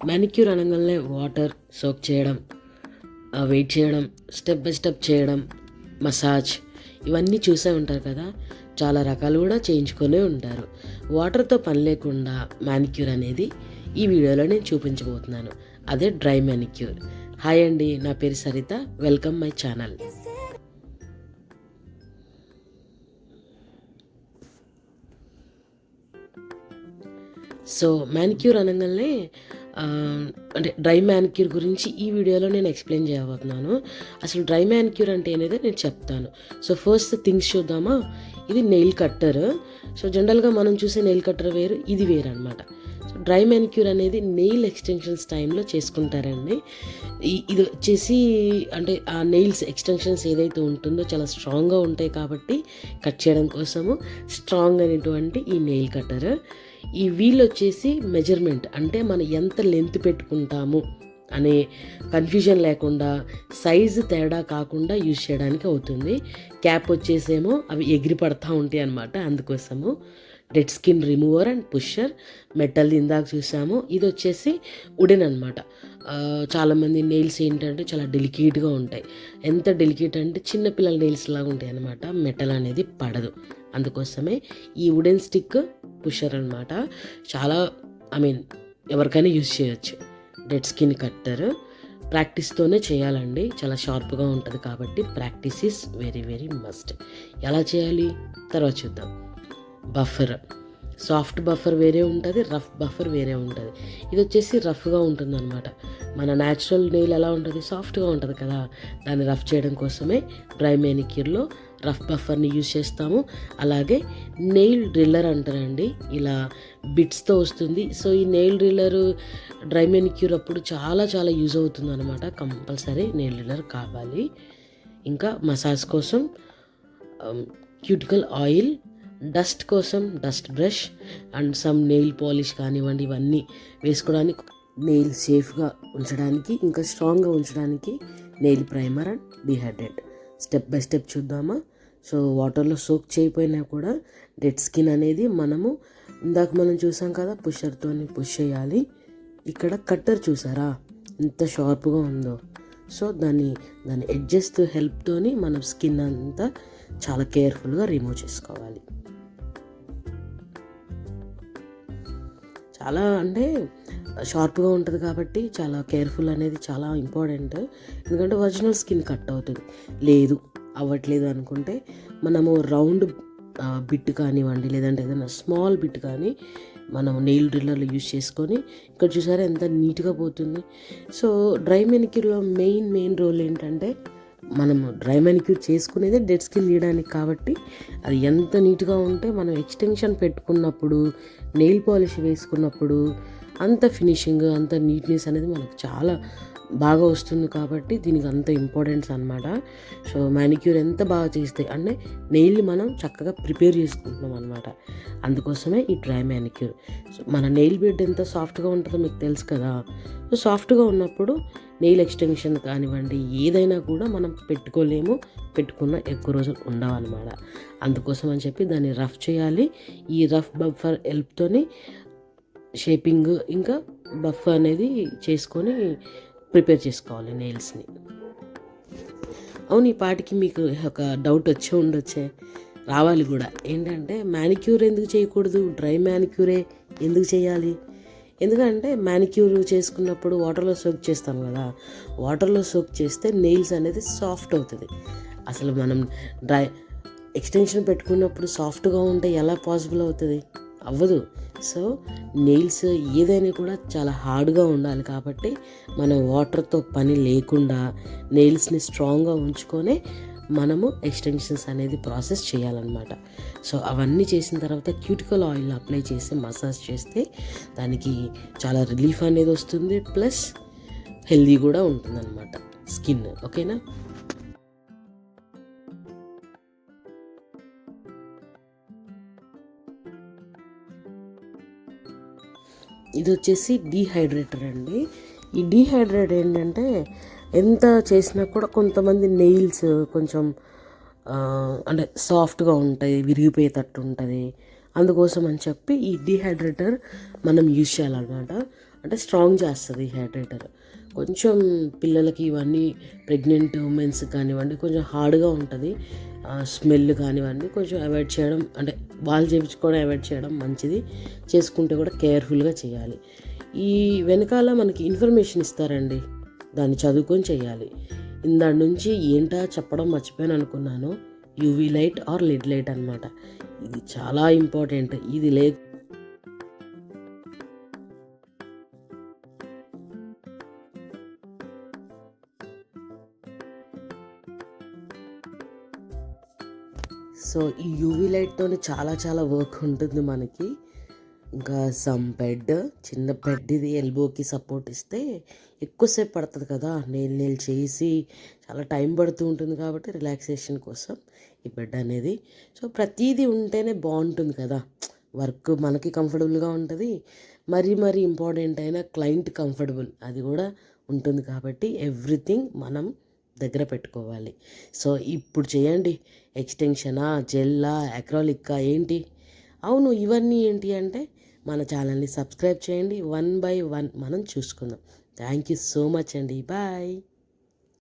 Manicure అనగానే water soak చేయడం, wait చేయడం, స్టెప్ బై స్టెప్ చేయడం, మసాజ్ ఇవన్నీ చూసే ఉంటారు కదా. చాలా రకాలు కూడా చేయించుకొనే ఉంటారు. వాటర్తో పని లేకుండా మ్యానిక్యూర్ అనేది ఈ వీడియోలో నేను చూపించబోతున్నాను. అదే డ్రై మ్యానిక్యూర్. హాయ్ అండి, నా పేరు Saritha. Welcome my channel. So manicure అనగానే అంటే డ్రై మ్యానిక్యూర్ గురించి ఈ వీడియోలో నేను ఎక్స్ప్లెయిన్ చేయబోతున్నాను. అసలు డ్రై మ్యానిక్యూర్ అంటే అనేది నేను చెప్తాను. సో ఫస్ట్ థింగ్స్ చూద్దామా. ఇది నెయిల్ కట్టర్. సో జనరల్గా మనం చూసే నెయిల్ కట్టర్ వేరు, ఇది వేరు అనమాట. సో డ్రై మ్యానిక్యూర్ అనేది నెయిల్ ఎక్స్టెన్షన్స్ టైంలో చేసుకుంటారండి. ఇది వచ్చేసి అంటే ఆ నెయిల్స్ ఎక్స్టెన్షన్స్ ఏదైతే ఉంటుందో చాలా స్ట్రాంగ్గా ఉంటాయి కాబట్టి కట్ చేయడం కోసము స్ట్రాంగ్ అనేటువంటి ఈ నెయిల్ కట్టర్. ఈ వీల్ వచ్చేసి మెజర్మెంట్, అంటే మనం ఎంత లెంత్ పెట్టుకుంటాము అనే కన్ఫ్యూజన్ లేకుండా సైజు తేడా కాకుండా యూజ్ చేయడానికి అవుతుంది. క్యాప్ వచ్చేసేమో అవి ఎగిరి పడతా ఉంటాయి అన్నమాట. అందుకోసము dead skin remover and pusher. Metal ఇందాక చూసాము. ఇది వచ్చేసి వుడెన్ అనమాట. చాలామంది నెయిల్స్ ఏంటంటే చాలా డెలికేట్గా ఉంటాయి. ఎంత డెలికేట్ అంటే చిన్నపిల్లల నెయిల్స్ లాగా ఉంటాయి అన్నమాట. మెటల్ అనేది పడదు. అందుకోసమే ఈ వుడెన్ స్టిక్ పుషర్ అనమాట. చాలా ఎవరికైనా యూజ్ చేయొచ్చు. డెడ్ స్కిన్ కట్టర్ ప్రాక్టీస్తోనే చేయాలండి. చాలా షార్ప్గా ఉంటుంది కాబట్టి practice is very very must. ఎలా చేయాలి తర్వాత చూద్దాం. బఫర్, సాఫ్ట్ బఫర్ వేరే ఉంటుంది, రఫ్ బఫర్ వేరే ఉంటుంది. ఇది వచ్చేసి రఫ్గా ఉంటుంది అనమాట. మన న్యాచురల్ నెయిల్ ఎలా ఉంటుంది, సాఫ్ట్గా ఉంటుంది కదా. దాన్ని రఫ్ చేయడం కోసమే డ్రై మ్యానిక్యూర్లో రఫ్ బఫర్ని యూజ్ చేస్తాము. అలాగే నెయిల్ డ్రిల్లర్ అంటారండి, ఇలా బిట్స్తో వస్తుంది. సో ఈ నెయిల్ డ్రిల్లర్ డ్రై మ్యానిక్యూర్ అప్పుడు చాలా చాలా యూజ్ అవుతుంది అనమాట. కంపల్సరీ నెయిల్ డ్రిల్లర్ కావాలి. ఇంకా మసాజ్ కోసం క్యూటికల్ ఆయిల్, డస్ట్ కోసం dust brush and some nail polish కానివ్వండి, ఇవన్నీ వేసుకోవడానికి, నెయిల్ సేఫ్గా ఉంచడానికి, ఇంకా స్ట్రాంగ్గా ఉంచడానికి nail primer and dehydrate. Step by step చూద్దామా. సో వాటర్లో సోక్ చేయకపోయినా కూడా డెడ్ స్కిన్ అనేది ఇందాక మనం చూసాం కదా, పుషర్తో పుష్ చేయాలి. ఇక్కడ కట్టర్ చూసారా ఎంత షార్ప్గా ఉందో. సో దాని ఎడ్జెస్ హెల్ప్తోని మనం స్కిన్ అంతా చాలా కేర్ఫుల్గా రిమూవ్ చేసుకోవాలి. చాలా అంటే షార్ప్గా ఉంటుంది కాబట్టి చాలా కేర్ఫుల్ అనేది చాలా ఇంపార్టెంట్. ఎందుకంటే ఒరిజినల్ స్కిన్ కట్ అవుతుంది. లేదు అవ్వట్లేదు అనుకుంటే మనము రౌండ్ బిట్ కానివ్వండి, లేదంటే ఏదైనా స్మాల్ బిట్ కానీ మనం నెయిల్ డ్రిల్లర్లో యూజ్ చేసుకొని, ఇక్కడ చూసారా ఎంత నీట్గా పోతుంది. సో డ్రై మ్యానిక్యూర్లో మెయిన్ రోల్ ఏంటంటే, మనము డ్రై మ్యానిక్యూర్ చేసుకునేదే డెడ్ స్కిన్ తీయడానికి కాబట్టి అది ఎంత నీట్గా ఉంటే మనం ఎక్స్టెన్షన్ పెట్టుకున్నప్పుడు, నెయిల్ పాలిష్ వేసుకున్నప్పుడు అంత ఫినిషింగ్, అంత నీట్నెస్ అనేది మనకు చాలా బాగా వస్తుంది. కాబట్టి దీనికి అంత ఇంపార్టెన్స్ అనమాట. సో మ్యానిక్యూర్ ఎంత బాగా చేస్తే అంటే నెయిల్ని మనం చక్కగా ప్రిపేర్ చేసుకుంటున్నాం అనమాట. అందుకోసమే ఈ డ్రై మ్యానిక్యూర్. సో మన నెయిల్ బెడ్ ఎంత సాఫ్ట్గా ఉంటుందో మీకు తెలుసు కదా. సో సాఫ్ట్గా ఉన్నప్పుడు నెయిల్ ఎక్స్టెన్షన్ కానివ్వండి ఏదైనా కూడా మనం పెట్టుకున్న ఎక్కువ రోజులు ఉండవన్నమాట. అందుకోసం అని చెప్పి దాన్ని రఫ్ చేయాలి. ఈ రఫ్ బఫర్ హెల్ప్తోని షేపింగ్ ఇంకా బఫ్ అనేది చేసుకొని ప్రిపేర్ చేసుకోవాలి నెయిల్స్ని. అవును, ఈ పాటికి మీకు ఒక డౌట్ వచ్చి ఉండొచ్చే, రావాలి కూడా. ఏంటంటే మ్యానిక్యూర్ ఎందుకు చేయకూడదు, డ్రై మ్యానిక్యూరే ఎందుకు చేయాలి? ఎందుకంటే మ్యానిక్యూర్ చేసుకున్నప్పుడు వాటర్లో సోక్ చేస్తాం కదా. వాటర్లో సోక్ చేస్తే నెయిల్స్ అనేది సాఫ్ట్ అవుతుంది. అసలు మనం డ్రై ఎక్స్టెన్షన్ పెట్టుకున్నప్పుడు సాఫ్ట్గా ఉంటే ఎలా పాసిబుల్ అవుతుంది? అవ్వదు. సో నెయిల్స్ ఏదైనా కూడా చాలా హార్డ్గా ఉండాలి కాబట్టి మనం వాటర్తో పని లేకుండా నెయిల్స్ని స్ట్రాంగ్గా ఉంచుకొని మనము ఎక్స్టెన్షన్స్ అనేది ప్రాసెస్ చేయాలన్నమాట. సో అవన్నీ చేసిన తర్వాత క్యూటికల్ ఆయిల్ అప్లై చేసి మసాజ్ చేస్తే దానికి చాలా రిలీఫ్ అనేది వస్తుంది. ప్లస్ హెల్దీ కూడా ఉంటుందన్నమాట స్కిన్. ఓకేనా? ఇది వచ్చేసి డీహైడ్రేటర్ అండి. ఈ డీహైడ్రేట్ ఏంటంటే ఎంత చేసినా కూడా కొంతమంది నెయిల్స్ కొంచెం అంటే సాఫ్ట్గా ఉంటాయి, విరిగిపోయేటట్టు ఉంటుంది. అందుకోసం అని చెప్పి ఈ డీహైడ్రేటర్ మనం యూజ్ చేయాలన్నమాట. అంటే స్ట్రాంగ్ చేస్తుంది హెయిర్ డ్రైయర్. కొంచెం పిల్లలకి ఇవన్నీ ప్రెగ్నెంట్ ఉమెన్స్ కానివ్వండి కొంచెం హార్డ్గా ఉంటుంది. స్మెల్ కానివ్వండి కొంచెం అవాయిడ్ చేయడం, అంటే వాళ్ళు చేయించుకోవడం అవాయిడ్ చేయడం మంచిది. చేసుకుంటే కూడా కేర్ఫుల్గా చేయాలి. ఈ వెనకాల మనకి ఇన్ఫర్మేషన్ ఇస్తారండి, దాన్ని చదువుకొని చేయాలి. ఇందాడి నుంచి ఏంటా చెప్పడం మర్చిపోయాను అనుకున్నాను. UV light or LED light అనమాట. ఇది చాలా ఇంపార్టెంట్. ఇది సో ఈ యూవీ లైట్తోనే చాలా చాలా వర్క్ ఉంటుంది మనకి. ఇంకా సమ్ బెడ్, చిన్న బెడ్ ఇది ఎల్బోకి సపోర్ట్ ఇస్తే ఎక్కువసేపు పడుతుంది కదా, నేను చేసి చాలా టైం పడుతూ ఉంటుంది. కాబట్టి రిలాక్సేషన్ కోసం ఈ బెడ్ అనేది. సో ప్రతిదీ ఉంటేనే బాగుంటుంది కదా, వర్క్ మనకి కంఫర్టబుల్గా ఉంటుంది. మరీ ఇంపార్టెంట్ అయిన క్లయింట్ కంఫర్టబుల్ అది కూడా ఉంటుంది. కాబట్టి ఎవ్రీథింగ్ మనం దగ్గర పెట్టుకోవాలి. సో ఇప్పుడు చేయండి. ఎక్స్టెన్షనా, జెల్లా, అక్రాలిక్కా ఏంటి? అవును, ఇవన్నీ ఏంటి అంటే మన ఛానల్ని సబ్స్క్రైబ్ చేయండి. 1 by 1 మనం చూసుకుందాం. థ్యాంక్ యూ సో మచ్ అండి. బాయ్.